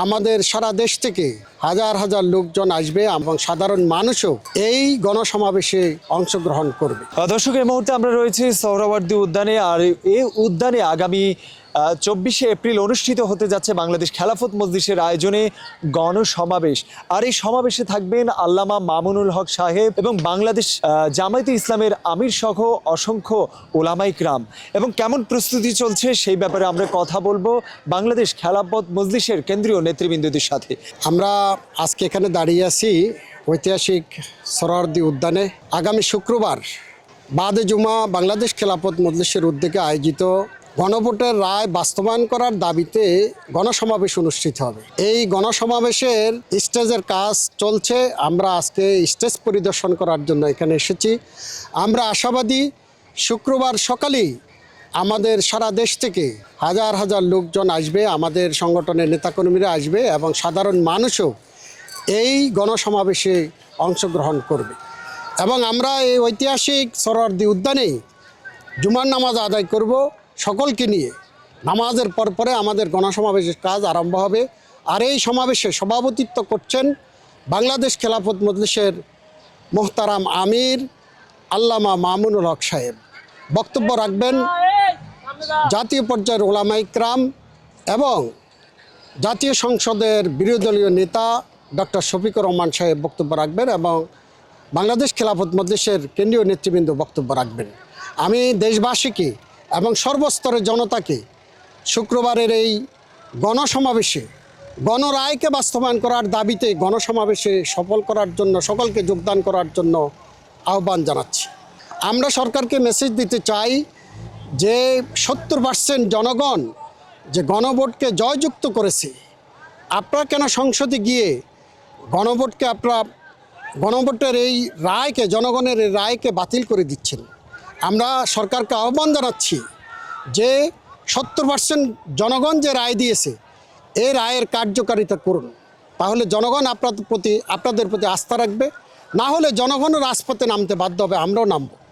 আমাদের সারা দেশ থেকে হাজার হাজার লোকজন আসবে এবং সাধারণ মানুষও এই গণসমাবেশে অংশগ্রহণ করবে। দর্শক, এই মুহূর্তে আমরা রয়েছি সোহরাওয়ার্দী উদ্যানে। আর এই উদ্যানে আগামী 24শে এপ্রিল অনুষ্ঠিত হতে যাচ্ছে বাংলাদেশ খেলাফত মজলিসের আয়োজনে গণসমাবেশ। আর এই সমাবেশে থাকবেন আল্লামা মামুনুল হক সাহেব এবং বাংলাদেশ জামায়াতে ইসলামের আমির সহ অসংখ্য ওলামায়ে কেরাম। এবং কেমন প্রস্তুতি চলছে সেই ব্যাপারে আমরা কথা বলবো বাংলাদেশ খেলাফত মজলিসের কেন্দ্রীয় নেতৃবৃন্দদের সাথে। আমরা আজকে এখানে দাঁড়িয়ে আছি ঐতিহাসিক সোহরাওয়ার্দী উদ্যানে। আগামী শুক্রবার বাদে জুমা বাংলাদেশ খেলাফত মজলিসের উদ্যোগে আয়োজিত গণভোটের রায় বাস্তবায়ন করার দাবিতে গণসমাবেশ অনুষ্ঠিত হবে। এই গণসমাবেশের স্টেজের কাজ চলছে। আমরা আজকে স্টেজ পরিদর্শন করার জন্য এখানে এসেছি। আমরা আশাবাদী শুক্রবার সকালেই আমাদের সারা দেশ থেকে হাজার হাজার লোকজন আসবে, আমাদের সংগঠনের নেতাকর্মীরা আসবে এবং সাধারণ মানুষও এই গণসমাবেশে অংশগ্রহণ করবে। এবং আমরা এই ঐতিহাসিক সোহরাওয়ার্দী উদ্যানেই জুমার নামাজ আদায় করব সকলকে নিয়ে। নামাজের পরে আমাদের গণসমাবেশের কাজ আরম্ভ হবে। আর এই সমাবেশে সভাপতিত্ব করছেন বাংলাদেশ খেলাফত মজলিসের মোহতারাম আমির আল্লামা মামুনুল হক সাহেব। বক্তব্য রাখবেন জাতীয় পর্যায়ের ওলামায়ে কেরাম এবং জাতীয় সংসদের বিরোধী দলীয় নেতা ডক্টর শফিকুর রহমান সাহেব বক্তব্য রাখবেন এবং বাংলাদেশ খেলাফত মজলিসের কেন্দ্রীয় নেতৃবৃন্দ বক্তব্য রাখবেন। আমি দেশবাসীকে এবং সর্বস্তরের জনতাকে শুক্রবারের এই গণসমাবেশে গণরায়কে বাস্তবায়ন করার দাবিতে গণসমাবেশে সফল করার জন্য সকলকে যোগদান করার জন্য আহ্বান জানাচ্ছি। আমরা সরকারকে মেসেজ দিতে চাই যে 70% জনগণ যে গণভোটকে জয়যুক্ত করেছে, আপনারা কেন সংসদে গিয়ে গণভোটের এই রায়কে, জনগণের এই রায়কে বাতিল করে দিচ্ছেন? আমরা সরকারকে আহ্বান জানাচ্ছি যে 70% জনগণ যে রায় দিয়েছে এই রায়ের কার্যকারিতা করুন। তাহলে জনগণ আপনাদের প্রতি আস্থা রাখবে। না হলে জনগণও রাজপথে নামতে বাধ্য হবে, আমরাও নামব।